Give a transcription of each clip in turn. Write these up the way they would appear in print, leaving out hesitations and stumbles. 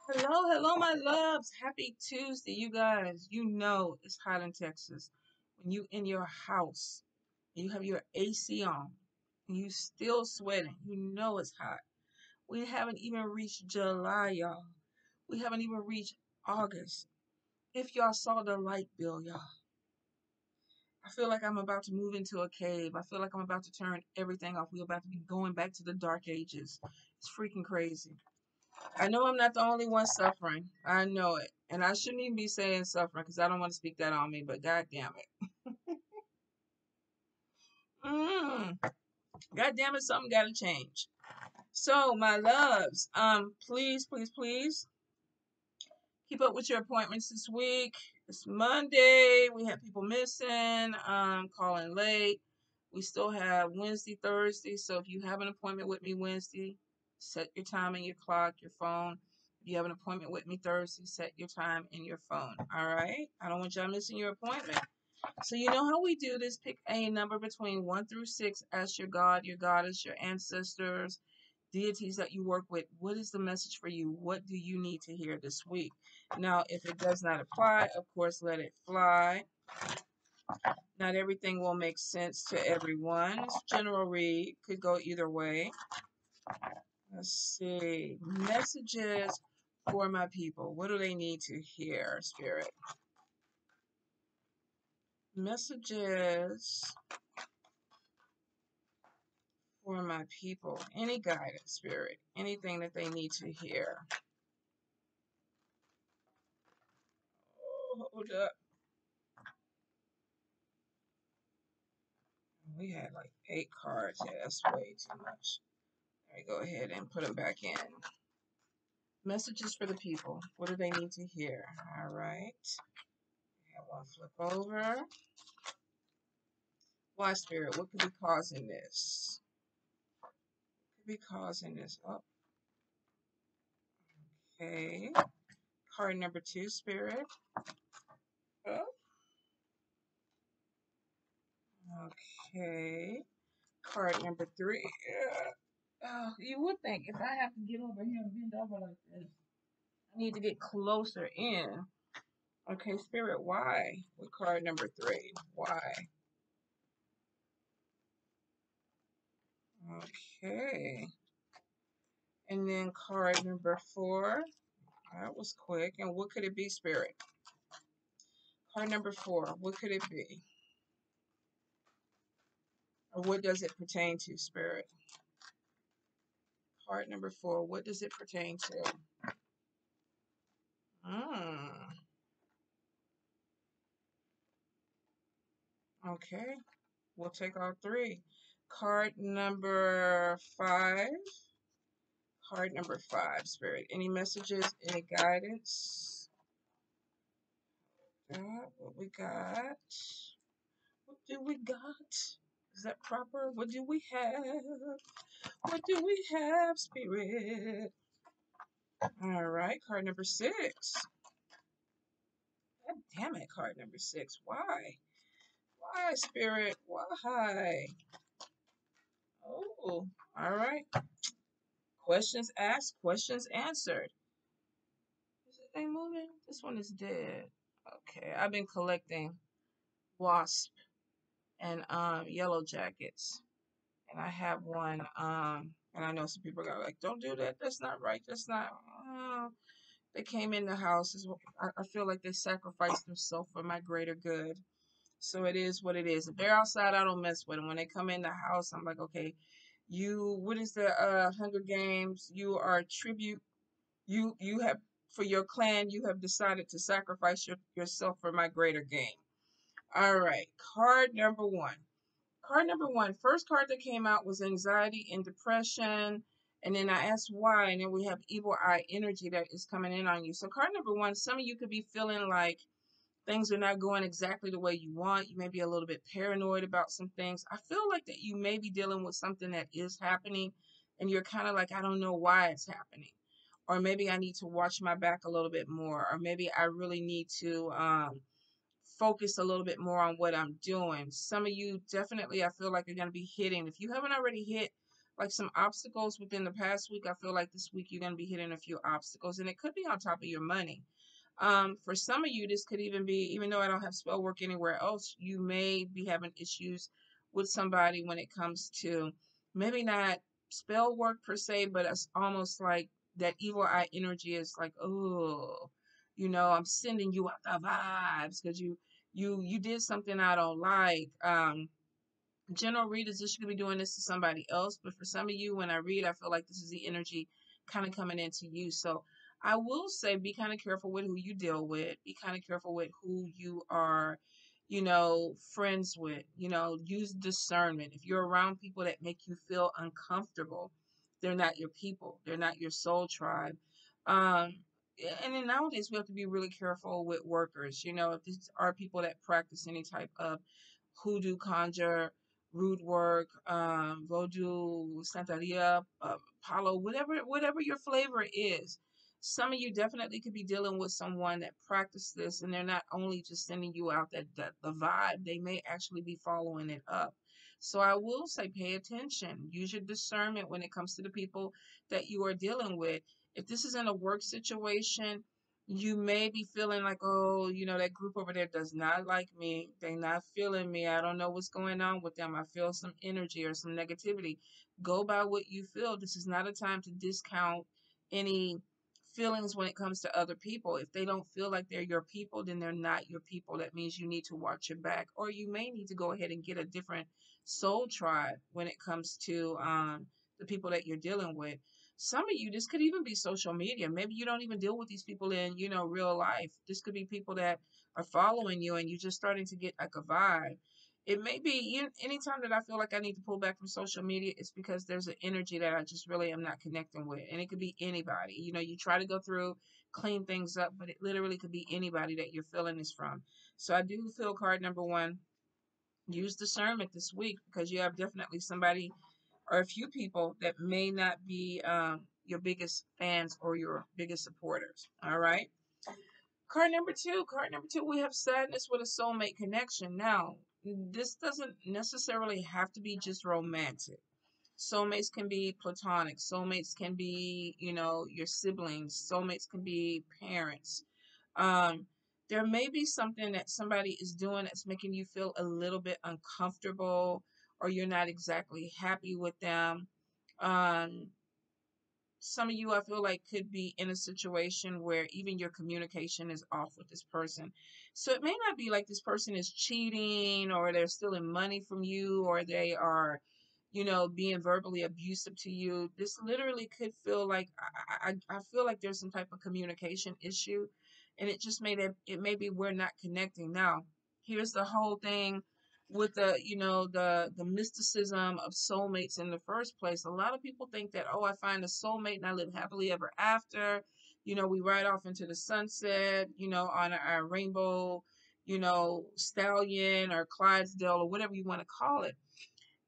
Hello, hello, my loves. Happy Tuesday, you guys. You know it's hot in Texas. When you in your house, you have your AC on, and you still sweating. You know it's hot. We haven't even reached July, y'all. We haven't even reached August. If y'all saw the light bill, y'all, I feel like I'm about to move into a cave. I feel like I'm about to turn everything off. We're about to be going back to the dark ages. It's freaking crazy. I know I'm not the only one suffering. I know it. And I shouldn't even be saying suffering because I don't want to speak that on me, but god damn it. Mm, god damn it, something gotta change. So my loves, please, please, please keep up with your appointments this week. It's Monday. We have people missing, calling late. We still have Wednesday, Thursday. So if you have an appointment with me Wednesday, set your time in your clock, your phone. If you have an appointment with me Thursday, set your time in your phone. All right? I don't want y'all missing your appointment. So you know how we do this. Pick a number between 1 through 6. Ask your God, your goddess, your ancestors, deities that you work with. What is the message for you? What do you need to hear this week? Now, if it does not apply, of course, let it fly. Not everything will make sense to everyone. It's general read. Could go either way. Let's see. Messages for my people. What do they need to hear, Spirit? Messages for my people. Any guidance, Spirit. Anything that they need to hear. Oh, hold up. We had like 8 cards. Yeah, that's way too much. Let me go ahead and put them back in. Messages for the people. What do they need to hear? All right. Have one flip over. Why, Spirit? What could be causing this? Could be causing this. Oh, okay. Card number 2, Spirit. Oh, okay. Card number 3. Oh, you would think if I have to get over here and bend over like this, I need to get closer in. Okay, Spirit, why? With card number 3, why? Okay. And then card number 4. That was quick. And what could it be, Spirit? Card number 4. What could it be? Or what does it pertain to, Spirit? Card number 4. What does it pertain to? Hmm. Okay. We'll take all 3. Card number 5. Card number 5, Spirit. Any messages? Any guidance? What we got? What do we got? Is that proper? What do we have? What do we have, Spirit? All right, card number 6. God damn it, card number 6. Why? Why, Spirit? Why? Oh, all right. Questions asked, questions answered. Is the thing moving? This one is dead. Okay, I've been collecting wasp and yellow jackets, and I have one. And I know some people are like, "Don't do that. That's not right. That's not." They came in the house. I feel like they sacrificed themselves for my greater good. So it is what it is. If they're outside, I don't mess with them. When they come in the house, I'm like, okay, what is the Hunger Games? You are a tribute. You have, for your clan, you have decided to sacrifice yourself for my greater gain. All right, card number 1. Card number 1, first card that came out was anxiety and depression. And then I asked why, and then we have evil eye energy that is coming in on you. So card number 1, some of you could be feeling like things are not going exactly the way you want. You may be a little bit paranoid about some things. I feel like that you may be dealing with something that is happening, and you're kind of like, I don't know why it's happening. Or maybe I need to watch my back a little bit more. Or maybe I really need to focus a little bit more on what I'm doing. Some of you definitely, I feel like, are going to be hitting. If you haven't already hit like some obstacles within the past week. I feel like this week you're going to be hitting a few obstacles, and it could be on top of your money. For some of you, this could even be, even though I don't have spell work anywhere else, you may be having issues with somebody when it comes to maybe not spell work per se, but it's almost like that evil eye energy is like, oh, I'm sending you out the vibes because you did something I don't like. General readers, this could be doing this to somebody else, but for some of you, when I read, I feel like this is the energy kind of coming into you. So I will say be kind of careful with who you deal with, be kind of careful with who you are, friends with, use discernment. If you're around people that make you feel uncomfortable, they're not your people, they're not your soul tribe. And then nowadays we have to be really careful with workers. If these are people that practice any type of hoodoo, conjure, root work, Vodou, Santeria, Palo, whatever your flavor is. Some of you definitely could be dealing with someone that practice this, and they're not only just sending you out that the vibe, they may actually be following it up. So I will say, pay attention. Use your discernment when it comes to the people that you are dealing with. If this is in a work situation, you may be feeling like, oh, that group over there does not like me. They're not feeling me. I don't know what's going on with them. I feel some energy or some negativity. Go by what you feel. This is not a time to discount any feelings when it comes to other people. If they don't feel like they're your people, then they're not your people. That means you need to watch your back, or you may need to go ahead and get a different soul tribe when it comes to the people that you're dealing with. Some of you, this could even be social media. Maybe you don't even deal with these people in, real life. This could be people that are following you and you're just starting to get like a vibe. It may be anytime that I feel like I need to pull back from social media, it's because there's an energy that I just really am not connecting with. And it could be anybody. You try to go through, clean things up, but it literally could be anybody that you're feeling this from. So I do feel card number one, use discernment this week because you have definitely somebody or a few people that may not be your biggest fans or your biggest supporters. All right. Card number two. Card number two, we have sadness with a soulmate connection. Now, this doesn't necessarily have to be just romantic. Soulmates can be platonic. Soulmates can be, your siblings. Soulmates can be parents. Um, there may be something that somebody is doing that's making you feel a little bit uncomfortable, or you're not exactly happy with them. Um, some of you, I feel like, could be in a situation where even your communication is off with this person. So it may not be like this person is cheating or they're stealing money from you or they are, being verbally abusive to you. This literally could feel like I feel like there's some type of communication issue, and it just made it maybe we're not connecting. Now, here's the whole thing with the mysticism of soulmates in the first place. A lot of people think that, oh, I find a soulmate and I live happily ever after. We ride off into the sunset, on our rainbow, stallion or Clydesdale or whatever you want to call it.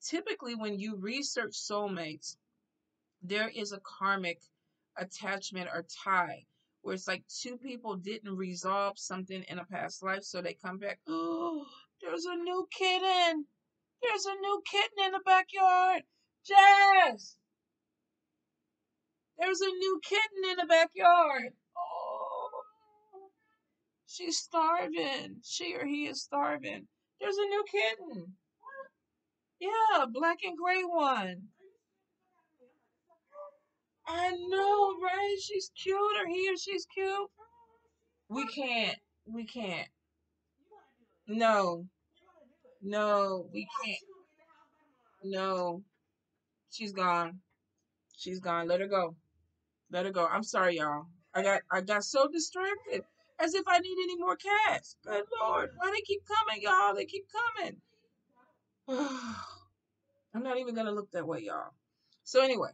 Typically, when you research soulmates, there is a karmic attachment or tie where it's like two people didn't resolve something in a past life, so they come back. Oh, there's a new kitten. There's a new kitten in the backyard. Jazz, there's a new kitten in the backyard. Oh, she's starving. She or he is starving. There's a new kitten. Yeah, black and gray one. I know, right? She's cute, or he or she's cute. We can't. We can't. No. No, we can't. No. She's gone. She's gone. Let her go. Let her go. I'm sorry, y'all. I got so distracted. As if I need any more cats. Good Lord. Why they keep coming, y'all? They keep coming. I'm not even gonna look that way, y'all. So anyway,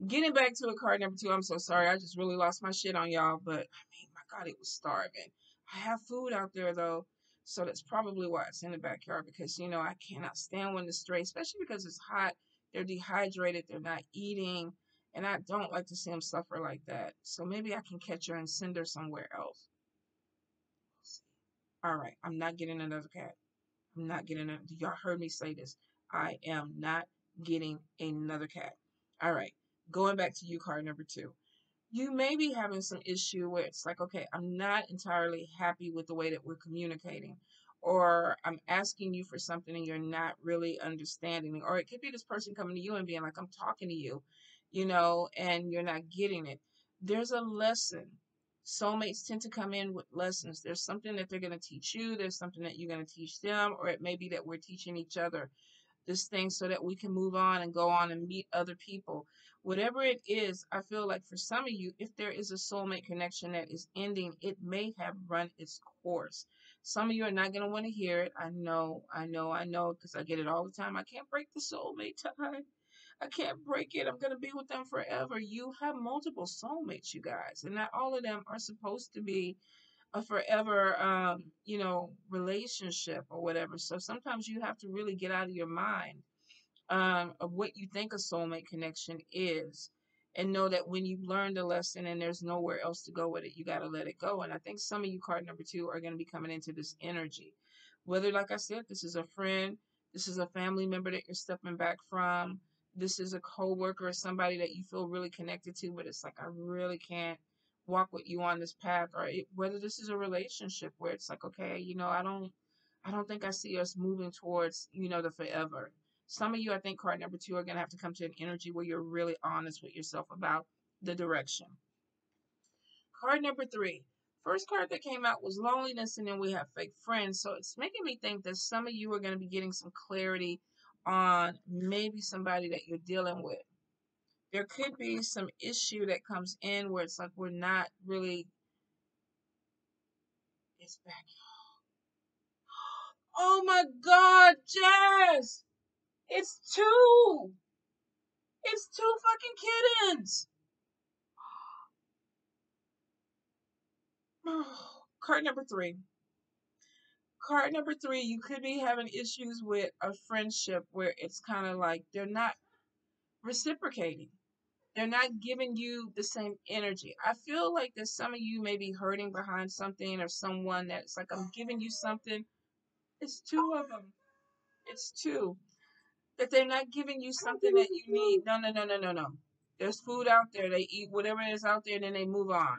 getting back to a card number two, I'm so sorry. I just really lost my shit on y'all, but I mean, my God, it was starving. I have food out there though, so that's probably why it's in the backyard because I cannot stand when they stray, especially because it's hot. They're dehydrated, they're not eating, and I don't like to see them suffer like that. So maybe I can catch her and send her somewhere else. All right, I'm not getting another cat. I'm not getting a. Y'all heard me say this. I am not getting another cat. All right. Going back to you, card number two. You may be having some issue where it's like, okay, I'm not entirely happy with the way that we're communicating, or I'm asking you for something and you're not really understanding, or it could be this person coming to you and being like, I'm talking to you, and you're not getting it. There's a lesson. Soulmates tend to come in with lessons. There's something that they're going to teach you, there's something that you're going to teach them, or it may be that we're teaching each other this thing so that we can move on and go on and meet other people. Whatever it is, I feel like for some of you, if there is a soulmate connection that is ending, it may have run its course. Some of you are not going to want to hear it. I know, because I get it all the time. I can't break the soulmate tie. I can't break it. I'm going to be with them forever. You have multiple soulmates, you guys, and not all of them are supposed to be a forever relationship or whatever. So sometimes you have to really get out of your mind of what you think a soulmate connection is, and know that when you've learned a lesson and there's nowhere else to go with it, you got to let it go. And I think some of you, card number two, are going to be coming into this energy. Whether, like I said, this is a friend, this is a family member that you're stepping back from, this is a coworker or somebody that you feel really connected to, but it's like, I really can't walk with you on this path, or whether this is a relationship where it's like, okay, I don't think I see us moving towards, the forever. Some of you, I think, card number two, are going to have to come to an energy where you're really honest with yourself about the direction. Card number three. First card that came out was loneliness, and then we have fake friends. So it's making me think that some of you are going to be getting some clarity on maybe somebody that you're dealing with. There could be some issue that comes in where it's like we're not really. It's back. Oh my God, Jazz! It's two! It's two fucking kittens! Card number three. Card number three, you could be having issues with a friendship where it's kind of like they're not reciprocating. They're not giving you the same energy. I feel like that some of you may be hurting behind something or someone that's like, I'm giving you something. It's two of them. It's two. That they're not giving you something that you need. No, no, no, no, no, no. There's food out there. They eat whatever is out there and then they move on.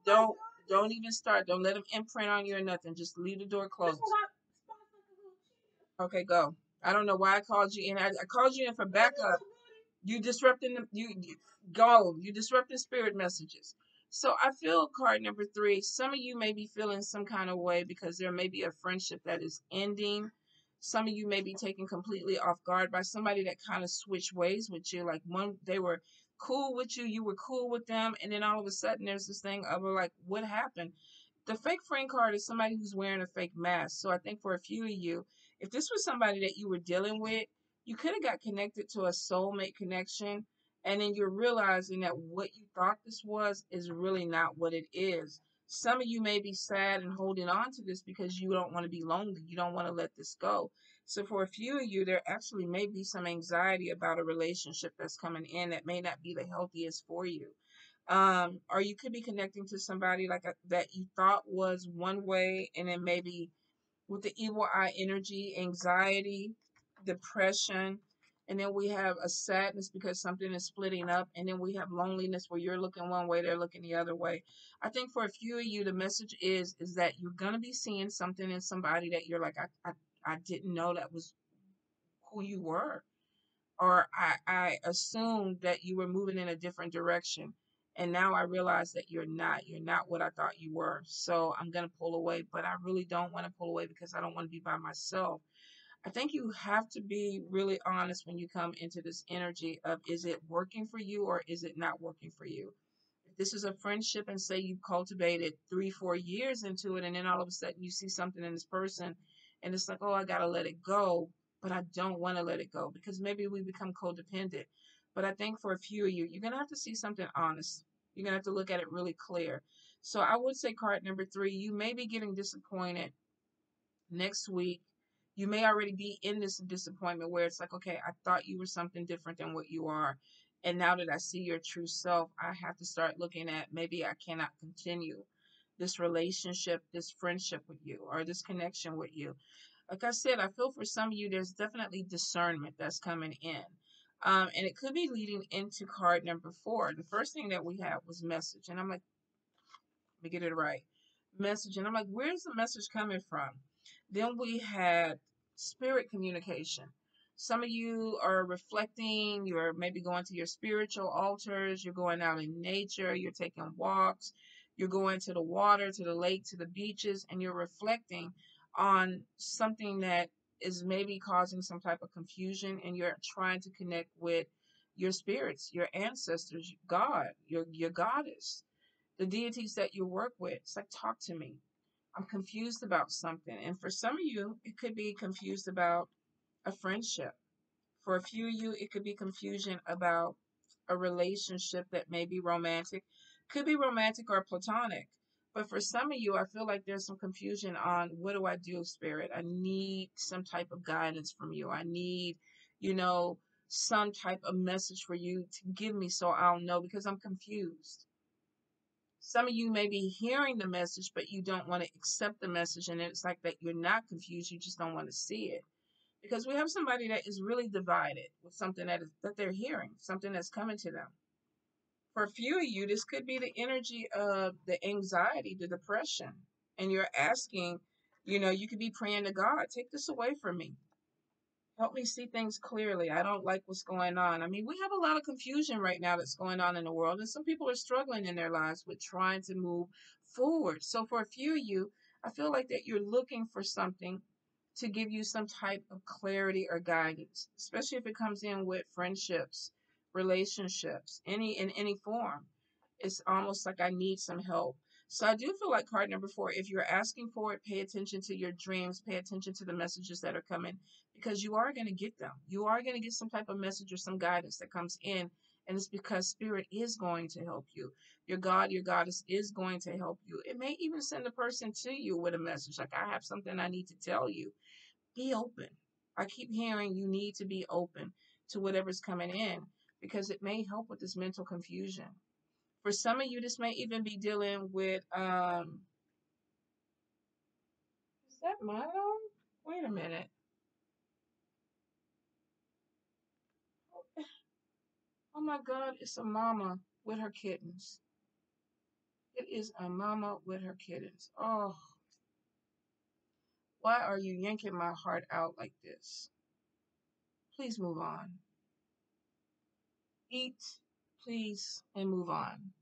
Don't don't even start. Don't let them imprint on you or nothing. Just leave the door closed. Okay, go. I don't know why I called you in. I called you in for backup. You disrupting go. You disrupting spirit messages. So I feel card number three. Some of you may be feeling some kind of way because there may be a friendship that is ending. Some of you may be taken completely off guard by somebody that kind of switched ways with you. Like one, they were cool with you, you were cool with them, and then all of a sudden there's this thing of like, what happened? The fake friend card is somebody who's wearing a fake mask. So I think for a few of you, if this was somebody that you were dealing with, you could have got connected to a soulmate connection, and then you're realizing that what you thought this was is really not what it is. Some of you may be sad and holding on to this because you don't want to be lonely. You don't want to let this go. So for a few of you, there actually may be some anxiety about a relationship that's coming in that may not be the healthiest for you. Or you could be connecting to somebody like that you thought was one way, and then maybe with the evil eye energy, anxiety, depression, and then we have a sadness because something is splitting up, and then we have loneliness where you're looking one way, they're looking the other way. I think for a few of you, the message is that you're gonna be seeing something in somebody that you're like, I didn't know that was who you were, or I assumed that you were moving in a different direction. And now I realize that you're not. You're not what I thought you were. So I'm going to pull away, but I really don't want to pull away because I don't want to be by myself. I think you have to be really honest when you come into this energy of, is it working for you or is it not working for you? If this is a friendship and say you cultivated 3, 4 years into it, and then all of a sudden you see something in this person and it's like, oh, I got to let it go, but I don't want to let it go because maybe we become codependent. But I think for a few of you, you're going to have to see something honest. You're going to have to look at it really clear. So I would say card number three, you may be getting disappointed next week. You may already be in this disappointment where it's like, okay, I thought you were something different than what you are. And now that I see your true self, I have to start looking at maybe I cannot continue this relationship, this friendship with you, or this connection with you. Like I said, I feel for some of you, there's definitely discernment that's coming in. And it could be leading into card number 4. The first thing that we had was message. And I'm like, let me get it right. Message. And I'm like, where's the message coming from? Then we had spirit communication. Some of you are reflecting, you're maybe going to your spiritual altars, you're going out in nature, you're taking walks, you're going to the water, to the lake, to the beaches, and you're reflecting on something that is maybe causing some type of confusion, and you're trying to connect with your spirits, your ancestors, God, your goddess, the deities that you work with. It's like, talk to me. I'm confused about something. And for some of you, it could be confused about a friendship. For a few of you, it could be confusion about a relationship that may be romantic, could be romantic or platonic. But for some of you, I feel like there's some confusion on, what do I do, Spirit? I need some type of guidance from you. I need, you know, some type of message for you to give me so I'll know, because I'm confused. Some of you may be hearing the message, but you don't want to accept the message. And it's like that you're not confused, you just don't want to see it. Because we have somebody that is really divided with something that they're hearing, something that's coming to them. For a few of you, this could be the energy of the anxiety, the depression. And you're asking, you could be praying to God, take this away from me. Help me see things clearly. I don't like what's going on. I mean, we have a lot of confusion right now that's going on in the world, and some people are struggling in their lives with trying to move forward. So for a few of you, I feel like that you're looking for something to give you some type of clarity or guidance, especially if it comes in with friendships, relationships, in any form. It's almost like I need some help. So I do feel like card number 4, if you're asking for it, pay attention to your dreams, pay attention to the messages that are coming, because you are going to get them. You are going to get some type of message or some guidance that comes in. And it's because Spirit is going to help you. Your God, your goddess is going to help you. It may even send a person to you with a message like, I have something I need to tell you. Be open. I keep hearing you need to be open to whatever's coming in, because it may help with this mental confusion. For some of you, this may even be dealing with, is that Milo? Wait a minute. Oh my God, it's a mama with her kittens. It is a mama with her kittens. Oh, why are you yanking my heart out like this? Please move on. Eat, please, and move on.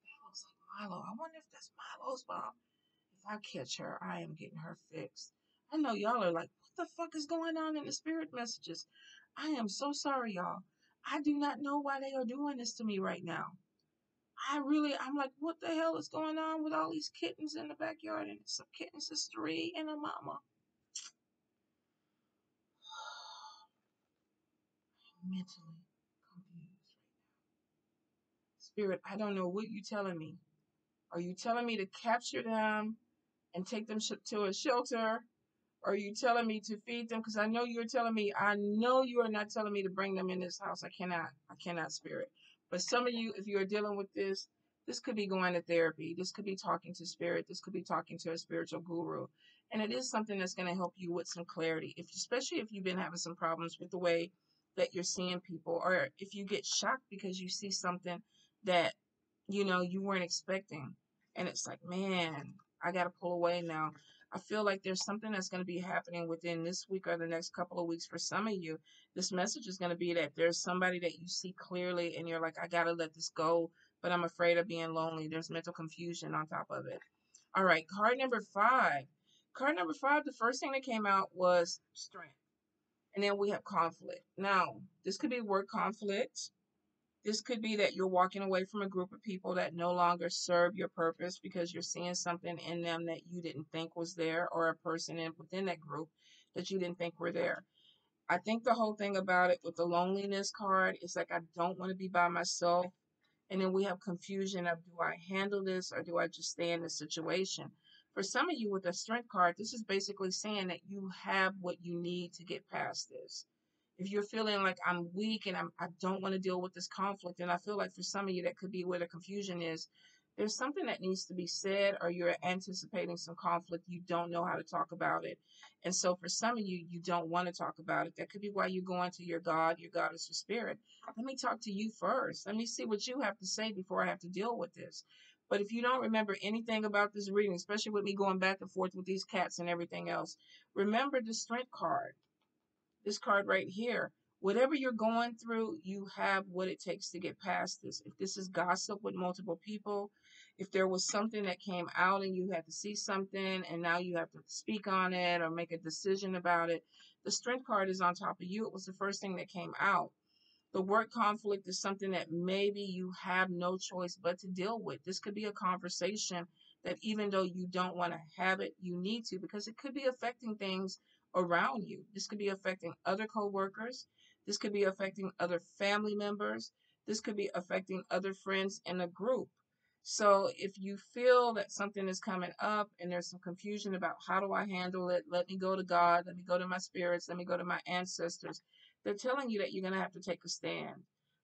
That looks like Milo. I wonder if that's Milo's mom. If I catch her, I am getting her fixed. I know y'all are like, what the fuck is going on in the spirit messages? I am so sorry, y'all. I do not know why they are doing this to me right now. I'm like, what the hell is going on with all these kittens in the backyard? And some kittens is 3 and a mama. I'm mentally confused. Spirit, I don't know what you're telling me. Are you telling me to capture them and take them to a shelter? Are you telling me to feed them? Because I know you're telling me, I know you are not telling me to bring them in this house. I cannot, Spirit. But some of you, if you're dealing with this could be going to therapy. This could be talking to Spirit. This could be talking to a spiritual guru. And it is something that's going to help you with some clarity, especially if you've been having some problems with the way that you're seeing people, or if you get shocked because you see something that, you weren't expecting. And it's like, man, I got to pull away now. I feel like there's something that's going to be happening within this week or the next couple of weeks for some of you. This message is going to be that there's somebody that you see clearly and you're like, I got to let this go, but I'm afraid of being lonely. There's mental confusion on top of it. All right, card number 5. Card number 5, the first thing that came out was strength. And then we have conflict. Now, this could be work conflict. This could be that you're walking away from a group of people that no longer serve your purpose because you're seeing something in them that you didn't think was there, or a person within that group that you didn't think were there. I think the whole thing about it with the loneliness card is like, I don't want to be by myself. And then we have confusion of, do I handle this or do I just stay in the situation? For some of you with the strength card, this is basically saying that you have what you need to get past this. If you're feeling like I'm weak and I don't want to deal with this conflict, and I feel like for some of you that could be where the confusion is, There's something that needs to be said, or you're anticipating some conflict. You don't know how to talk about it. And so for some of you, you don't want to talk about it. That could be why you're going to your God. Your God is your spirit. Let me talk to you first. Let me see what you have to say before I have to deal with this. But if you don't remember anything about this reading, especially with me going back and forth with these cats and everything else, remember the strength card. This card right here. Whatever you're going through, you have what it takes to get past this. If this is gossip with multiple people, if there was something that came out and you had to see something and now you have to speak on it or make a decision about it, the strength card is on top of you. It was the first thing that came out. The work conflict is something that maybe you have no choice but to deal with. This could be a conversation that even though you don't want to have it, you need to, because it could be affecting things around you. This could be affecting other coworkers. This could be affecting other family members. This could be affecting other friends in a group. So if you feel that something is coming up and there's some confusion about how do I handle it, let me go to God, let me go to my spirits, let me go to my ancestors. They're telling you that you're going to have to take a stand,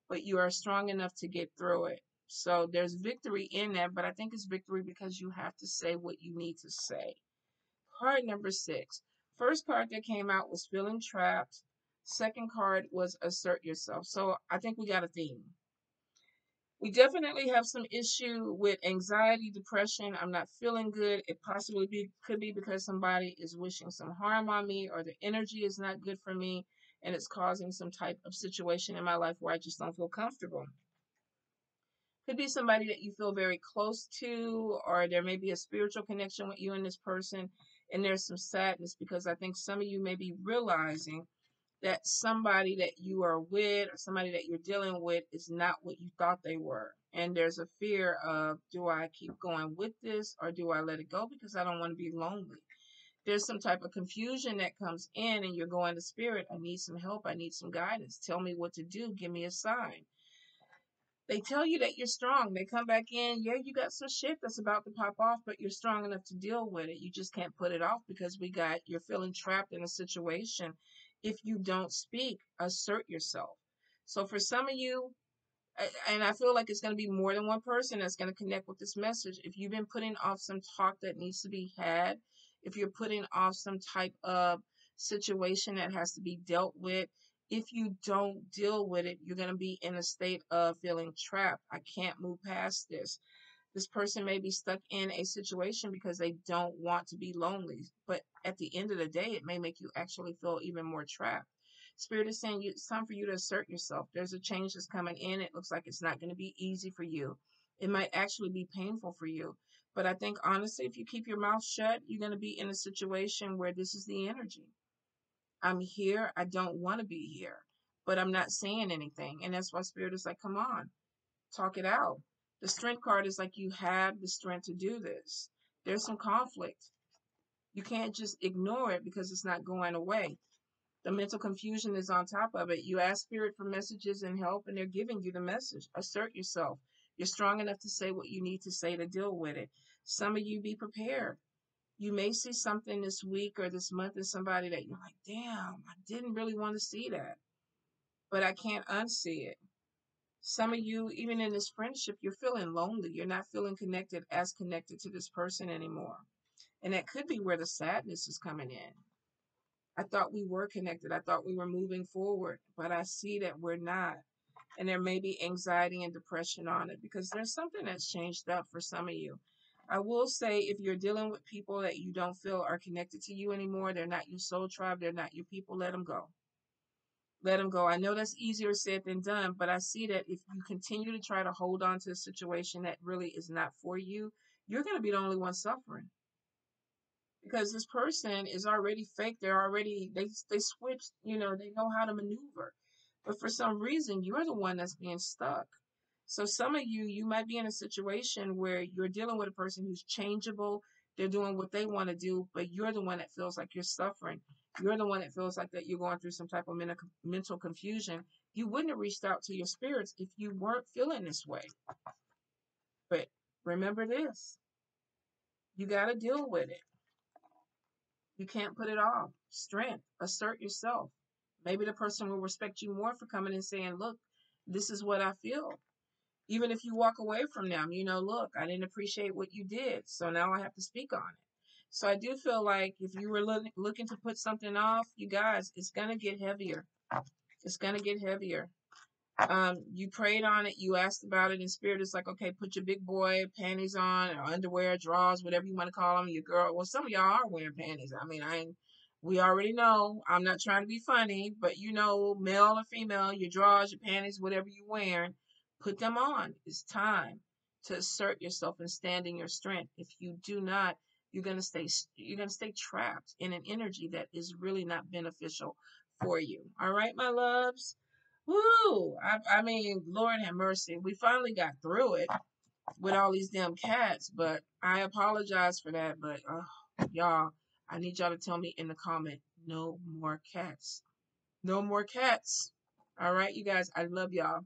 but you are strong enough to get through it. So there's victory in that, but I think it's victory because you have to say what you need to say. Card number 6. First card that came out was feeling trapped. Second card was assert yourself. So I think we got a theme. We definitely have some issue with anxiety, depression. I'm not feeling good. It could be because somebody is wishing some harm on me, or the energy is not good for me, and it's causing some type of situation in my life where I just don't feel comfortable. Could be somebody that you feel very close to, or there may be a spiritual connection with you and this person, and there's some sadness because I think some of you may be realizing that somebody that you are with or somebody that you're dealing with is not what you thought they were. And there's a fear of, do I keep going with this or do I let it go because I don't want to be lonely? There's some type of confusion that comes in and you're going to spirit. I need some help. I need some guidance. Tell me what to do. Give me a sign. They tell you that you're strong. They come back in. Yeah, you got some shit that's about to pop off, but you're strong enough to deal with it. You just can't put it off because you're feeling trapped in a situation. If you don't speak, assert yourself. So for some of you, and I feel like it's going to be more than one person that's going to connect with this message. If you've been putting off some talk that needs to be had, if you're putting off some type of situation that has to be dealt with, if you don't deal with it, you're going to be in a state of feeling trapped. I can't move past this. This person may be stuck in a situation because they don't want to be lonely. But at the end of the day, it may make you actually feel even more trapped. Spirit is saying it's time for you to assert yourself. There's a change that's coming in. It looks like it's not going to be easy for you. It might actually be painful for you. But I think honestly, if you keep your mouth shut, you're going to be in a situation where this is the energy. I'm here. I don't want to be here, but I'm not saying anything. And that's why Spirit is like, come on, talk it out. The strength card is like you have the strength to do this. There's some conflict. You can't just ignore it because it's not going away. The mental confusion is on top of it. You ask Spirit for messages and help, and they're giving you the message. Assert yourself. You're strong enough to say what you need to say to deal with it. Some of you be prepared. You may see something this week or this month in somebody that you're like, damn, I didn't really want to see that, but I can't unsee it. Some of you, even in this friendship, you're feeling lonely. You're not feeling connected to this person anymore. And that could be where the sadness is coming in. I thought we were connected. I thought we were moving forward, but I see that we're not. And there may be anxiety and depression on it because there's something that's changed up for some of you. I will say if you're dealing with people that you don't feel are connected to you anymore, they're not your soul tribe, they're not your people, let them go. Let them go. I know that's easier said than done, but I see that if you continue to try to hold on to a situation that really is not for you, you're going to be the only one suffering because this person is already fake. They switched, they know how to maneuver. But for some reason, you're the one that's being stuck. So some of you might be in a situation where you're dealing with a person who's changeable. They're doing what they want to do, but you're the one that feels like you're suffering. You're the one that feels like that you're going through some type of mental confusion. You wouldn't have reached out to your spirits if you weren't feeling this way. But remember this, you got to deal with it. You can't put it off. Strength, assert yourself. Maybe the person will respect you more for coming and saying, look, this is what I feel. Even if you walk away from them, look, I didn't appreciate what you did, so now I have to speak on it. So I do feel like if you were looking to put something off, you guys, it's going to get heavier. It's going to get heavier. You prayed on it, you asked about it, and spirit is like, okay, put your big boy panties on, or underwear, drawers, whatever you want to call them. Your girl, well, some of y'all are wearing panties. I mean, we already know. I'm not trying to be funny, but male or female, your drawers, your panties, whatever you're wearing, put them on. It's time to assert yourself and stand in your strength. If you do not, you're gonna stay trapped in an energy that is really not beneficial for you. All right, my loves. Woo! I mean, Lord have mercy. We finally got through it with all these damn cats, but I apologize for that. But y'all, I need y'all to tell me in the comment, no more cats. No more cats. All right, you guys, I love y'all.